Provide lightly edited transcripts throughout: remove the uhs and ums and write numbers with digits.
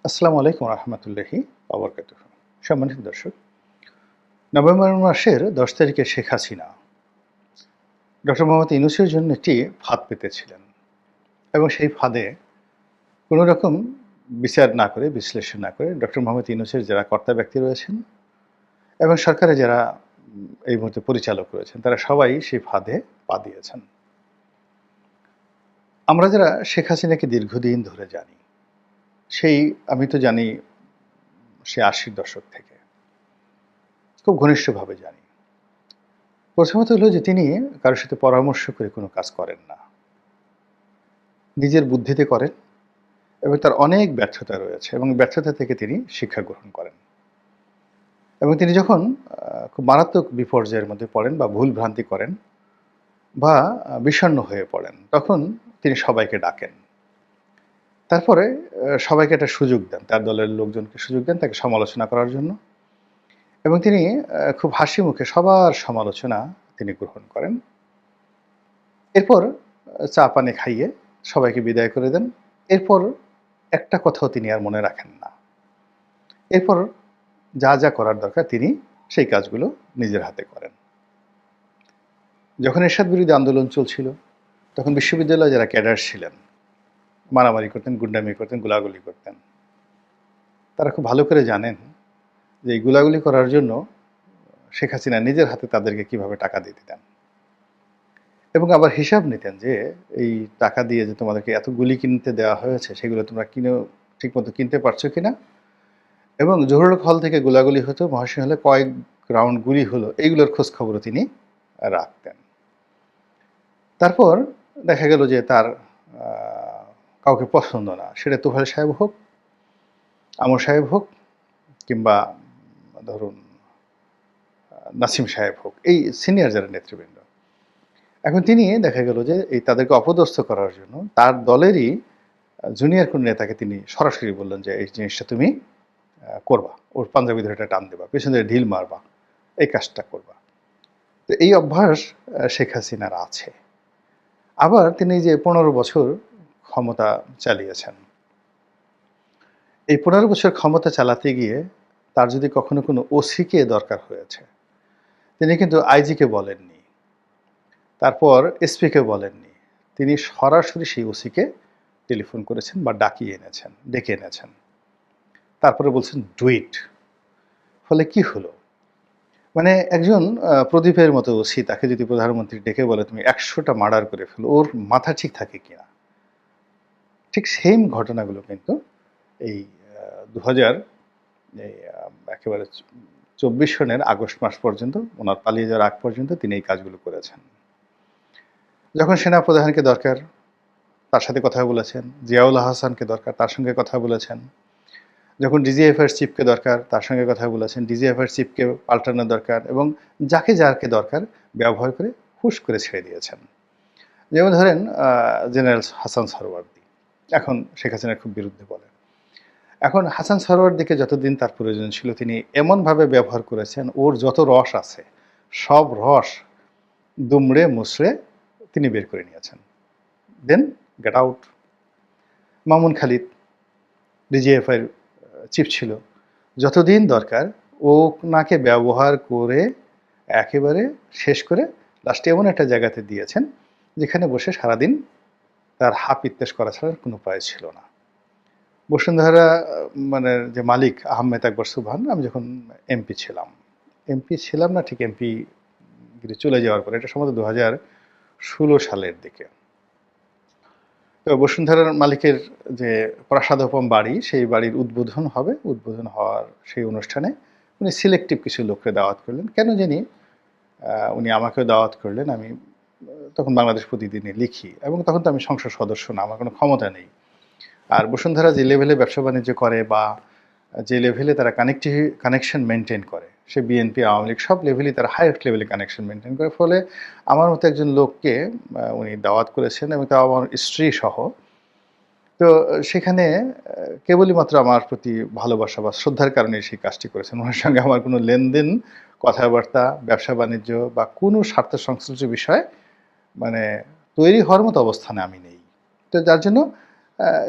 আসসালামু আলাইকুম রহমতুল্লাহি ওবরকাতুহু। সম্মানিত দর্শক, নভেম্বর মাসের ১০ তারিখে শেখ হাসিনা ডক্টর মোহাম্মদ ইউনূসের জন্য একটি ফাঁদ পেতেছিলেন এবং সেই ফাঁদে কোনো রকম বিচার না করে, বিশ্লেষণ না করে ডক্টর মোহাম্মদ ইউনূসের যারা কর্তা ব্যক্তি রয়েছেন এবং সরকারে যারা এই মুহূর্তে পরিচালক রয়েছেন, তারা সবাই সেই ফাঁদে পা দিয়েছেন। আমরা যারা শেখ হাসিনাকে দীর্ঘদিন ধরে জানি, সেই আমি তো জানি সে ৮০-র দশক থেকে খুব ঘনিষ্ঠভাবে জানি। প্রথমত হলো যে তিনি কারোর সাথে পরামর্শ করে কোনো কাজ করেন না। নিজের বুদ্ধিতে করেন এবং তার অনেক ব্যর্থতা রয়েছে এবং ব্যর্থতা থেকে তিনি শিক্ষা গ্রহণ করেন। এবং তিনি যখন খুব মারাত্মক বিপর্যয়ের মধ্যে পড়েন বা ভুল ভ্রান্তি করেন বা বিষণ্ণ হয়ে পড়েন, তখন তিনি সবাইকে ডাকেন। তারপরে সবাইকে একটা সুযোগ দেন, তার দলের লোকজনকে সুযোগ দেন তাকে সমালোচনা করার জন্য এবং তিনি খুব হাসি মুখে সবার সমালোচনা তিনি গ্রহণ করেন। এরপর চা পানি খাইয়ে সবাইকে বিদায় করে দেন। এরপর একটা কথাও তিনি আর মনে রাখেন না। এরপর যা, যা করার দরকার তিনি সেই কাজগুলো নিজের হাতে করেন। যখন এরশাদ বিরোধী আন্দোলন চলছিল, তখন বিশ্ববিদ্যালয়ে যারা ক্যাডার ছিলেন, মারামারি করতেন, গুন্ডামি করতেন, গোলাগুলি করতেন। তারা খুব ভালো করে জানেন যে এই গোলাগুলি করার জন্য শেখ হাসিনা নিজের হাতে তাদেরকে কিভাবে টাকা দিয়ে দিতেন। এবং আবার হিসাব নিতেন যে এই টাকা দিয়ে যে তোমাদেরকে এত গুলি কিনতে দেওয়া হয়েছে, সেগুলো তোমরা কিনেও ঠিকমতো কিনতে পারছো কিনা, এবং জহুরুল হল থেকে গোলাগুলি হতো, মহাশয় হলে কয়েক রাউন্ড গুলি হলো, এইগুলোর খোঁজ খবরও তিনি রাখতেন। তারপর দেখা গেল যে তার কাউকে পছন্দ না, সেটা তোফায়েল সাহেব হোক, আমর সাহেব হোক, কিংবা ধরুন নাসিম সাহেব হোক, এই সিনিয়র যারা নেতৃবৃন্দ। এখন তিনি দেখা গেল যে এই তাদেরকে অপদস্থ করার জন্য তার দলেরই জুনিয়র কোন নেতাকে তিনি সরাসরি বললেন যে এই জিনিসটা তুমি করবা, ওর পাঞ্জাবি ধরে টান দেবা, পেছন ধরে ঢিল মারবা, এই কাজটা করবা। তো এই অভ্যাস শেখ হাসিনার আছে। আবার তিনি যে ১৫ বছর ক্ষমতা চালিয়েছেন, এই ১৫ বছর ক্ষমতা চালাতে গিয়ে তার যদি কখনো কোনো ওসিকে দরকার হয়েছে, তিনি কিন্তু আইজিকে বলেননি, তারপর এসপিকে বলেননি, তিনি সরাসরি সেই ওসিকে টেলিফোন করেছেন বা ডেকে এনেছেন। তারপরে বলছেন ডু ইট। ফলে কি হলো, মানে একজন প্রদীপের মতো ওসি, তাকে যদি প্রধানমন্ত্রী ডেকে বলে তুমি ১০০টা মার্ডার করে ফেলো, ওর মাথা ঠিক থাকে কিনা? ঠিক সেম ঘটনাগুলো কিন্তু এই ২০০০ একেবারে ২৪ সনের আগস্ট মাস পর্যন্ত, ওনার পালিয়ে যাওয়ার আগ পর্যন্ত তিনি এই কাজগুলো করেছেন। যখন সেনাপ্রধানকে দরকার, তার সাথে কথা বলেছেন। জিয়াউল হাসানকে দরকার, তার সঙ্গে কথা বলেছেন। যখন ডিজিএফআইয়ের চিফকে দরকার, তার সঙ্গে কথা বলেছেন। ডিজিএফআইয়ের চিফকে পাল্টানো দরকার এবং যাকে দরকার ব্যবহার করে হুশ করে ছেড়ে দিয়েছেন। যেমন ধরেন জেনারেল হাসান সরওয়ার্দী এখন শেখ হাসিনার খুব বিরুদ্ধে বলে। এখন হাসান সরওয়ার্দীকে যতদিন তার প্রয়োজন ছিল তিনি এমনভাবে ব্যবহার করেছেন, ওর যত রস আছে সব রস দুমড়ে মুচড়ে তিনি বের করে নিয়েছেন। Then get out. Mamun Khalid ডিজিএফআইয়ের চিফ ছিল, যতদিন দরকার ওনাকে ব্যবহার করে একেবারে শেষ করে লাস্টে এমন একটা জায়গাতে দিয়েছেন যেখানে বসে সারাদিন তার হাপ ইত্তেশ করা ছাড়া কোনো উপায় ছিল না। বসুন্ধরা মানে যে মালিক আহমেদ আকবর সুবহান, আমি যখন এমপি ছিলাম না, ঠিক এমপি চলে যাওয়ার পরে, এটা সম্ভবত ২০১৬ সালের দিকে, তো বসুন্ধরার মালিকের যে প্রাসাদোপম বাড়ি, সেই বাড়ির উদ্বোধন হবে। উদ্বোধন হওয়ার সেই অনুষ্ঠানে উনি সিলেক্টিভ কিছু লোককে দাওয়াত করলেন, কেন জানি উনি আমাকেও দাওয়াত করলেন। আমি তখন বাংলাদেশ প্রতিদিনে লিখি এবং তখন তো আমি সংসদ সদস্য না, আমার কোনো ক্ষমতা নেই। আর বসুন্ধরা যে লেভেলে ব্যবসা বাণিজ্য করে বা যে লেভেলে তারা কানেকশন মেনটেন করে, সে বিএনপি আওয়ামী লীগ সব লেভেলেই তারা হাইয়েস্ট লেভেলে কানেকশন মেনটেন করে। ফলে আমার মতো একজন লোককে উনি দাওয়াত করেছেন এবং তা আমার স্ত্রী সহ। তো সেখানে কেবলই মাত্র আমার প্রতি ভালোবাসা বা শ্রদ্ধার কারণে সেই কাজটি করেছেন। ওনার সঙ্গে আমার কোনো লেনদেন, কথাবার্তা, ব্যবসা বাণিজ্য বা কোনো স্বার্থ সংশ্লিষ্ট বিষয় মানে তৈরি হওয়ার মতো অবস্থানে আমি নেই। তো যার জন্য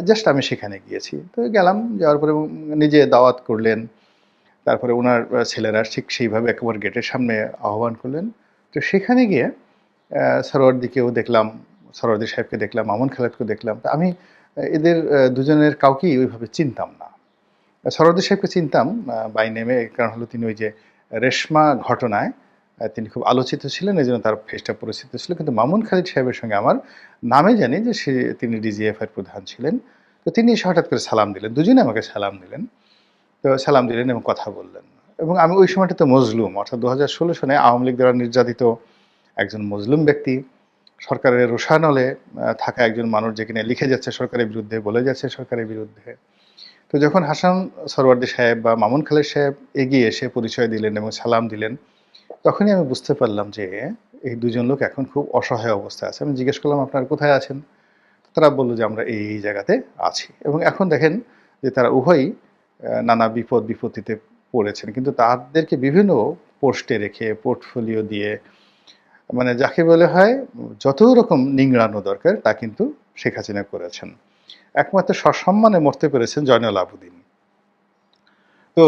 জাস্ট আমি সেখানে গিয়েছি। তো গেলাম, যাওয়ার পরে নিজে দাওয়াত করলেন। তারপরে উনার ছেলেরা ঠিক সেইভাবে একেবারে গেটের সামনে আহ্বান করলেন। তো সেখানে গিয়ে সরোয়ার্দীকেও দেখলাম, সরোয়ার্দী সাহেবকে দেখলাম, মামুন খালেদকেও দেখলাম। তো আমি এদের দুজনের কাউকেই ওইভাবে চিনতাম না। সরোয়ার্দী সাহেবকে চিনতাম বাই নেমে। কারণ হলো তিনি ওই যে রেশমা ঘটনায় তিনি খুব আলোচিত ছিলেন, এজন্য তার ফেসটা পরিচিত ছিল। কিন্তু মামুন খালিদ সাহেবের সঙ্গে আমার নামে জানি যে তিনি ডিজিএফআই এর প্রধান ছিলেন। তো তিনি এসে হঠাৎ করে সালাম দিলেন। দুজনে আমাকে সালাম দিলেন। তো সালাম দিলেন এবং কথা বললেন। এবং আমি ওই সময়টাতে মজলুম, অর্থাৎ ২০১৬ সনে আওয়ামী লীগ দ্বারা নির্যাতিত একজন মজলুম ব্যক্তি, সরকারের রোষানলে থাকা একজন মানুষ, যেখানে লিখে যাচ্ছে সরকারের বিরুদ্ধে, বলে যাচ্ছে সরকারের বিরুদ্ধে। তো যখন হাসান সরওয়ার্দী সাহেব বা মামুন খালেদ সাহেব এগিয়ে এসে পরিচয় দিলেন এবং সালাম দিলেন, তখনই আমি বুঝতে পারলাম যে এই দুজন লোক এখন খুব অসহায় অবস্থায় আছে। আমি জিজ্ঞেস করলাম, আপনারা কোথায় আছেন? তারা বলল যে আমরা এই জায়গাতে আছি। এবং এখন দেখেন যে তারা উভয়ই নানা বিপদ বিপত্তিতে পড়েছেন, কিন্তু তাদেরকে বিভিন্ন পোস্টে রেখে, পোর্টফোলিও দিয়ে, মানে যাকে বলে হয় যত রকম নিংড়ানো দরকার তা কিন্তু শেখ হাসিনা করেছেন। একমাত্র সসম্মানে মরতে পেরেছেন জয়নুল আবেদিন। তো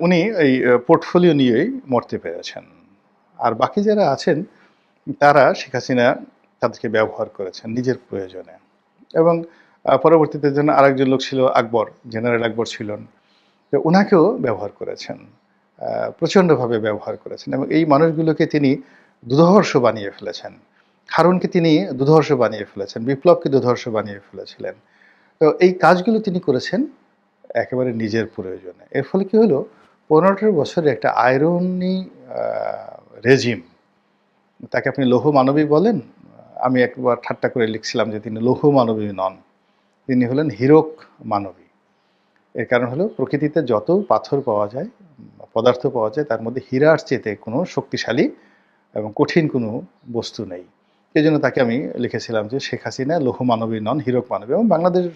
উনি এই পোর্টফোলিও নিয়েই মরতে পেরেছেন। আর বাকি যারা আছেন তারা শেখ হাসিনা তাদেরকে ব্যবহার করেছেন নিজের প্রয়োজনে। এবং পরবর্তীতে যেন আরেকজন লোক ছিল আকবর, জেনারেল আকবর ছিলেন। তো উনাকেও ব্যবহার করেছেন, প্রচণ্ডভাবে ব্যবহার করেছেন। এবং এই মানুষগুলোকে তিনি দুর্ধর্ষ বানিয়ে ফেলেছেন। হারুনকে তিনি দুর্ধর্ষ বানিয়ে ফেলেছেন, বিপ্লবকে দুর্ধর্ষ বানিয়ে ফেলেছিলেন। তো এই কাজগুলো তিনি করেছেন একেবারে নিজের প্রয়োজনে। এর ফলে কি হলো, ১৫ বছরে একটা আইরনি রেজিম, তাকে আপনি লৌহ মানবী বলেন, আমি একবার ঠাট্টা করে লিখছিলাম যে তিনি লৌহ মানবী নন, তিনি হলেন হীরক মানবী। এর কারণ হলো প্রকৃতিতে যত পাথর পাওয়া যায়, পদার্থ পাওয়া যায়, তার মধ্যে হীরার চেয়ে কোনো শক্তিশালী এবং কঠিন কোনো বস্তু নেই। সেই জন্য তাকে আমি লিখেছিলাম যে শেখ হাসিনা লৌহ মানবী নন, হীরক মানবী। এবং বাংলাদেশ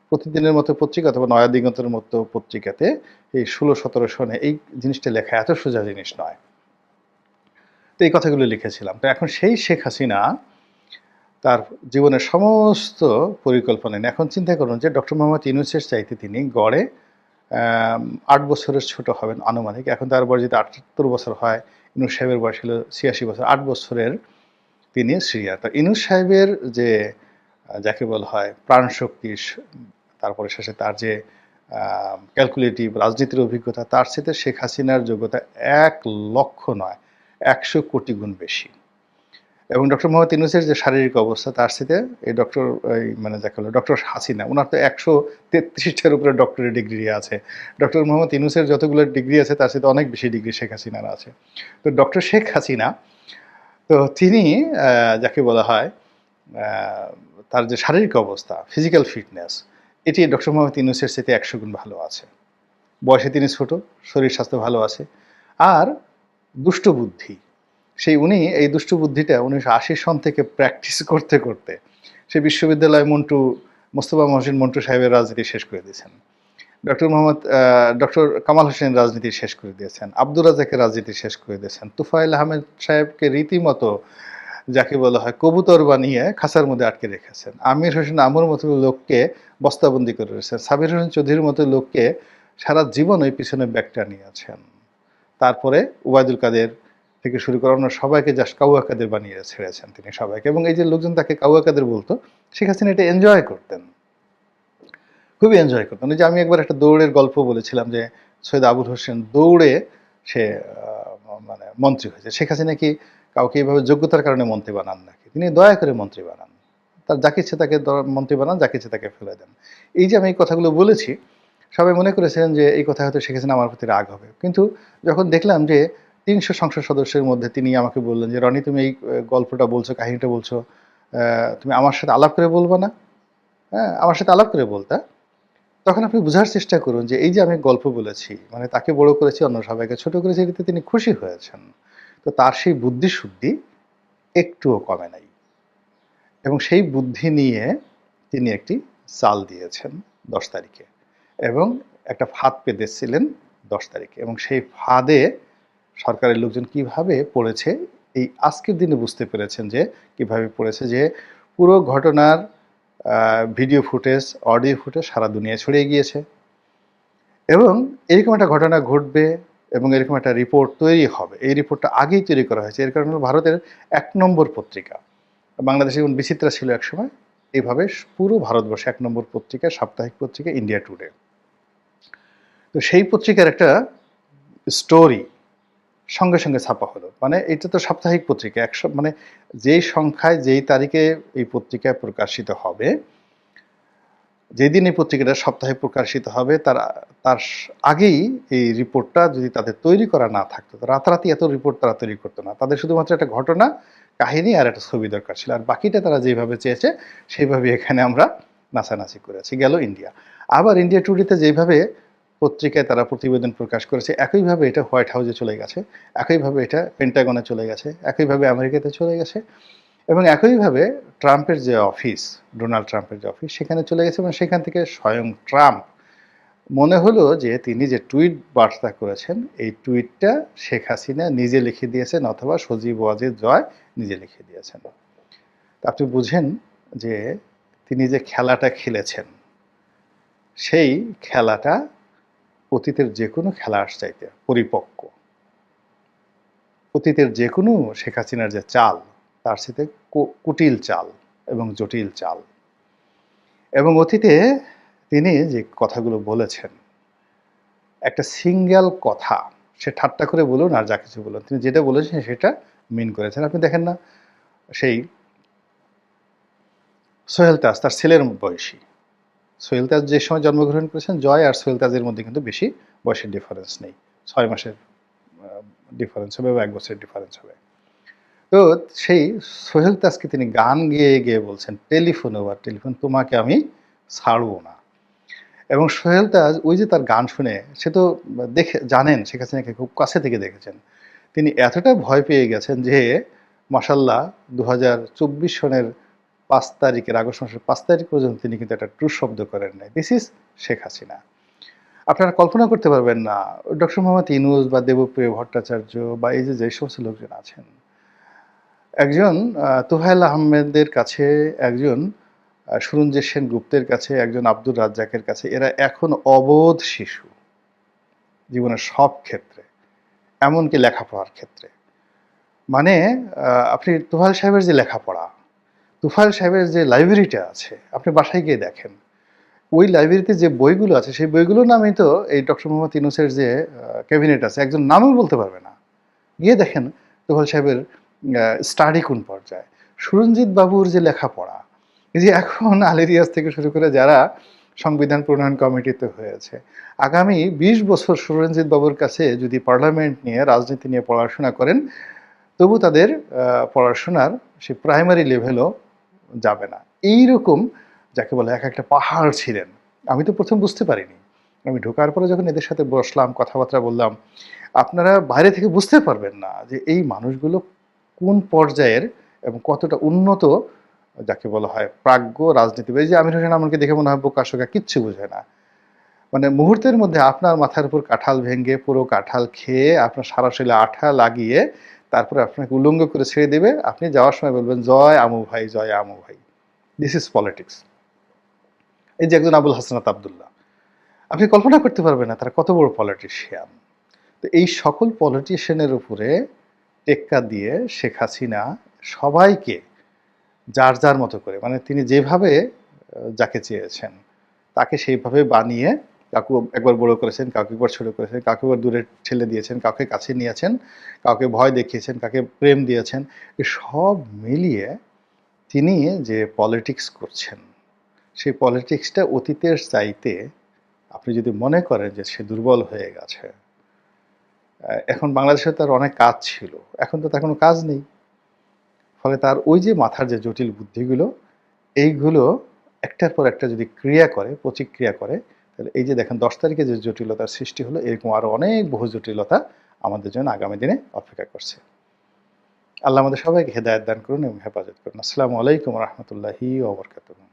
প্রতিদিনের মতো পত্রিকা অথবা নয়া দিগন্তের মতো পত্রিকাতে এই ১৬-১৭ সনে এই জিনিসটা লেখা এত সোজা জিনিস নয়। তো এই কথাগুলো লিখেছিলাম। তো এখন সেই শেখ হাসিনা তার জীবনের সমস্ত পরিকল্পনা নিয়ে, এখন চিন্তা করুন যে ডক্টর মোহাম্মদ ইউনূসের চাইতে তিনি গড়ে ৮ বছরের ছোট হবেন আনুমানিক। এখন তার বয়স যদি ৭৮ বছর হয়, ইউনূস সাহেবের বয়স ছিল ৮৬ বছর, ৮ বছরের তিনি সিনিয়র। তো ইউনূস সাহেবের যে যাকে বলা হয় প্রাণশক্তি, তারপরে শেষে তার যে ক্যালকুলেটিভ রাজনীতির অভিজ্ঞতা, তার সাথে শেখ হাসিনার যোগ্যতা ১,০০,০০০ নয়, ১০০ কোটি গুণ বেশি। এবং ডক্টর মোহাম্মদ ইউনূসের যে শারীরিক অবস্থা, তার সাথে এই ডক্টর মানে যাকে বলে ডক্টর হাসিনা, ওনার তো ১৩৩টার উপরে ডক্টরেট ডিগ্রি আছে। ডক্টর মোহাম্মদ ইউনূসের যতগুলো ডিগ্রি আছে তার সাথে অনেক বেশি ডিগ্রি শেখ হাসিনার আছে। তো ডক্টর শেখ হাসিনা, তো তিনি যাকে বলা হয় তার যে শারীরিক অবস্থা, ফিজিক্যাল ফিটনেস, এটি ডক্টর মোহাম্মদ ইউনূসের সাথে ১০০ গুণ ভালো আছে। বয়সে তিনি ছোট, শরীর স্বাস্থ্য ভালো আছে। আর দুষ্ট বুদ্ধি, উনি এই দুষ্ট বুদ্ধিটা ১৯৮০ সন থেকে প্র্যাকটিস করতে করতে সে বিশ্ববিদ্যালয়ে মোস্তফা মহসিন মন্টু সাহেবের রাজনীতি শেষ করে দিয়েছেন। ডক্টর কামাল হোসেন রাজনীতি শেষ করে দিয়েছেন, আব্দুর রাজ্জাকের রাজনীতি শেষ করে দিয়েছেন, তুফাইল আহমেদ সাহেবকে রীতিমতো যাকে বলা হয় কবুতর বানিয়ে খাঁচার মধ্যে আটকে রেখেছেন, আমির হোসেন আমর মতো লোককে বস্তাবন্দি করে রেখেছেন, সাবির হোসেন চৌধুরীর মতো লোককে সারা জীবন ওই পিছনে ব্যাগটা নিয়েছেন। তারপরে ওবায়দুল কাদের থেকে শুরু করে অন্য সবাইকে জাস্ট কাউয়া কাদের বানিয়ে ছেড়েছেন তিনি সবাইকে। এবং এই যে লোকজন তাকে কাউয়া কাদের বলতো, শেখ হাসিনা এটা এনজয় করতেন, খুবই এনজয় করতেন। ওই যে আমি একবার একটা দৌড়ের গল্প বলেছিলাম যে সৈয়দ আবুল হোসেন দৌড়ে সে মানে মন্ত্রী হয়েছে। শেখ হাসিনা কি কাউকে এইভাবে যোগ্যতার কারণে মন্ত্রী বানান নাকি? তিনি দয়া করে মন্ত্রী বানান, তার যাকে ইচ্ছে তাকে মন্ত্রী বানান, যাকে ইচ্ছে তাকে ফেলে দেন। এই যে আমি এই কথাগুলো বলেছি, সবাই মনে করেছিলেন যে এই কথা হয়তো শেখ হাসিনা আমার প্রতি রাগ হবে। কিন্তু যখন দেখলাম যে ৩০০ সংসদ সদস্যের মধ্যে তিনি আমাকে বললেন যে রনি, তুমি এই গল্পটা বলছো, কাহিনীটা বলছো, তুমি আমার সাথে আলাপ করে বলবা না? হ্যাঁ, আমার সাথে আলাপ করে বলতা। তখন আপনি বোঝার চেষ্টা করুন যে এই যে আমি গল্প বলেছি, মানে তাকে বড় করেছি, অন্য সবাইকে ছোট করেছি, এটাতে তিনি খুশি হয়েছেন। তো তার সেই বুদ্ধি শুদ্ধি একটুও কমে নাই। এবং সেই বুদ্ধি নিয়ে তিনি একটি চাল দিয়েছেন ১০ তারিখে, এবং একটা ফাঁদ পেতেছিলেন ১০ তারিখে। এবং সেই ফাঁদে সরকারের লোকজন কিভাবে পড়েছে, এই আজকের দিনে বুঝতে পেরেছেন যে কিভাবে পড়েছে। যে পুরো ঘটনার ভিডিও ফুটেজ, অডিও ফুটেজ সারা দুনিয়ায় ছড়িয়ে গিয়েছে। এবং এরকম একটা ঘটনা ঘটবে এবং এরকম একটা রিপোর্ট তৈরি হবে, এই রিপোর্টটা আগেই তৈরি করা হয়েছে। এর কারণে ভারতের ১ নম্বর পত্রিকা, বাংলাদেশে যেমন বিচিত্রা ছিল একসময়, এইভাবে পুরো ভারতবর্ষে ১ নম্বর পত্রিকা, সাপ্তাহিক পত্রিকা ইন্ডিয়া টুডে। তো সেই পত্রিকার একটা স্টোরি সঙ্গে সঙ্গে ছাপা হলো। মানে এটা তো সাপ্তাহিক পত্রিকা, মানে যেই সংখ্যায় যেই তারিখে এই পত্রিকায় প্রকাশিত হবে, যেদিন এই পত্রিকাটা সপ্তাহে প্রকাশিত হবে তার তার আগেই এই রিপোর্টটা যদি তাদের তৈরি করা না থাকতো, রাতারাতি এত রিপোর্ট তারা তৈরি করতো না। তাদের শুধুমাত্র একটা ঘটনা, কাহিনী আর একটা ছবি দরকার ছিল, আর বাকিটা তারা যেভাবে চেয়েছে সেইভাবে এখানে আমরা নাচানাচি করেছি। গেল ইন্ডিয়া। আবার ইন্ডিয়া টুডেতে যেভাবে পত্রিকায় তারা প্রতিবেদন প্রকাশ করেছে, একইভাবে এটা হোয়াইট হাউসে চলে গেছে, একইভাবে এটা পেন্টাগনে চলে গেছে, একইভাবে আমেরিকাতে চলে গেছে, এবং একইভাবে ট্রাম্পের যে অফিস, ডোনাল্ড ট্রাম্পের যে অফিস, সেখানে চলে গেছে। এবং সেখান থেকে স্বয়ং ট্রাম্প মনে হলো যে তিনি যে টুইট বার্তা করেছেন, এই টুইটটা শেখ হাসিনা নিজে লিখে দিয়েছেন অথবা সজীব ওয়াজেদ জয় নিজে লিখে দিয়েছেন। আপনি বুঝেন যে তিনি যে খেলাটা খেলেছেন, সেই খেলাটা অতীতের যে কোনো খেলার চাইতে পরিপক্ক। অতীতের যে কোনো শেখ হাসিনার যে চাল, তার সাথে কুটিল চাল এবং জটিল চাল। এবং অতীতে তিনি যে কথাগুলো বলেছেন, একটা সিঙ্গেল কথা, সে ঠাট্টা করে বলুন আর যা কিছু বলুন, তিনি যেটা বলেছেন সেটা মিন করেছেন। আপনি দেখেন না, সেই সোহেল তাজ তার ছেলের বয়সী, সোহেল তাজ যে সময় জন্মগ্রহণ করেছেন, জয় আর সোহেল তাজের মধ্যে কিন্তু বেশি বয়সের ডিফারেন্স নেই, 6 মাসের ডিফারেন্স হবে বা 1 বছরের ডিফারেন্স হবে। তো সেই সোহেল তাজকে তিনি গান গেয়ে গেয়ে বলছেন, টেলিফোন ওভার টেলিফোন, তোমাকে আমি ছাড়বো না। এবং সোহেল তাজ ওই যে তার গান শুনে, সে তো দেখে জানেন শেখ হাসিনাকে খুব কাছে থেকে দেখেছেন, তিনি এতটা ভয় পেয়ে গেছেন যে মাশাল্লাহ 2024 সনের 5 তারিখের, আগস্ট মাসের 5 তারিখ পর্যন্ত তিনি কিন্তু একটা ট্রু শব্দ করেন নাই। This is Sheikh Hasina. আপনারা কল্পনা করতে পারবেন না, ডক্টর মোহাম্মদ ইউনূস বা দেবপ্রিয় ভট্টাচার্য বা এই যে সমস্ত লোকজন আছেন, একজন তোহাইল আহমেদের কাছে, একজন সুরঞ্জিত সেনগুপ্তের কাছে, একজন আব্দুর রাজ্জাকের কাছে, এরা এখন অবোধ শিশু জীবনের সব ক্ষেত্রে, এমনকি লেখাপড়ার ক্ষেত্রে। মানে আপনি তোহাইল সাহেবের যে লেখাপড়া, তোফায়েল সাহেবের যে লাইব্রেরিটা আছে, আপনি বাসায় গিয়ে দেখেন, ওই লাইব্রেরিতে যে বইগুলো আছে, সেই বইগুলোর নামই তো এই ডক্টর মোহাম্মদ ইউনূসের যে ক্যাবিনেট আছে, একজন নামও বলতে পারবে না। গিয়ে দেখেন তোফায়েল সাহেবের স্টাডি কোন পর্যায়ে, সুরঞ্জিত বাবুর যে লেখাপড়া, এই যে এখন আলিরিয়াজ থেকে শুরু করে যারা সংবিধান প্রণয়ন কমিটিতে হয়েছে, আগামী 20 বছর সুরঞ্জিত বাবুর কাছে যদি পার্লামেন্ট নিয়ে, রাজনীতি নিয়ে পড়াশোনা করেন, তবু তাদের পড়াশোনার সে প্রাইমারি লেভেলও যাবে না। এইরকম যাকে বলে এক একটা পাহাড় ছিলেন। আমি তো প্রথম বুঝতে পারিনি, আমি ঢোকার পরে যখন এদের সাথে বসলাম, কথাবার্তা বললাম, আপনারা বাইরে থেকে বুঝতে পারবেন না যে এই মানুষগুলো কোন পর্যায়ের এবং কতটা উন্নত, যাকে বলা হয় প্রাজ্ঞ রাজনীতিবিদ। যে আমির হোসেন আমাকে দেখে মনে হয় বোকাশোকা, কিচ্ছু বোঝে না। মানে মুহূর্তের মধ্যে আপনার মাথার উপর কাঁঠাল ভেঙে, পুরো কাঁঠাল খেয়ে, আপনার সারা শরীরে আঠা লাগিয়ে, তারপরে আপনাকে উলঙ্গ করে ছেড়ে দেবে। আপনি যাওয়ার সময় বলবেন, জয় আমু ভাই, জয় আমু ভাই। This is politics. এই যে একজন আবুল হাসনাত আবদুল্লাহ, আপনি কল্পনা করতে পারবেন না তারা কত বড় পলিটিশিয়ান। তো এই সকল পলিটিশিয়ানের উপরে টেক্কা দিয়ে শেখ হাসিনা সবাইকে যার যার মতো করে, মানে তিনি যেভাবে যাকে চেয়েছেন তাকে সেইভাবে বানিয়ে, কাউকে একবার বড় করেছেন, কাউকে একবার ছোট করেছেন, কাউকে একবার দূরে ঠেলে দিয়েছেন, কাউকে কাছে নিয়েছেন, কাউকে ভয় দেখিয়েছেন, কাউকে প্রেম দিয়েছেন। সব মিলিয়ে তিনি যে পলিটিক্স করছেন, সেই পলিটিক্সটা অতীতের চাইতে, আপনি যদি মনে করেন যে সে দুর্বল হয়ে গেছে, এখন বাংলাদেশে তার অনেক কাজ ছিল, এখন তো তার কোনো কাজ নেই। ফলে তার ওই যে মাথার যে জটিল বুদ্ধিগুলো, এইগুলো একটার পর একটা যদি ক্রিয়া করে, প্রতিক্রিয়া করে, তাহলে এই যে দেখেন 10 তারিখে যে জটিলতার সৃষ্টি হলো, এরকম আরও অনেক বহু জটিলতা আমাদের জন্য আগামী দিনে অপেক্ষা করছে। আল্লাহ আমাদের সবাইকে হেদায়েত দান করুন এবং হেফাজত করুন। আসসালামু আলাইকুম রহমতুল্লাহি ওয়া বারাকাতুহু।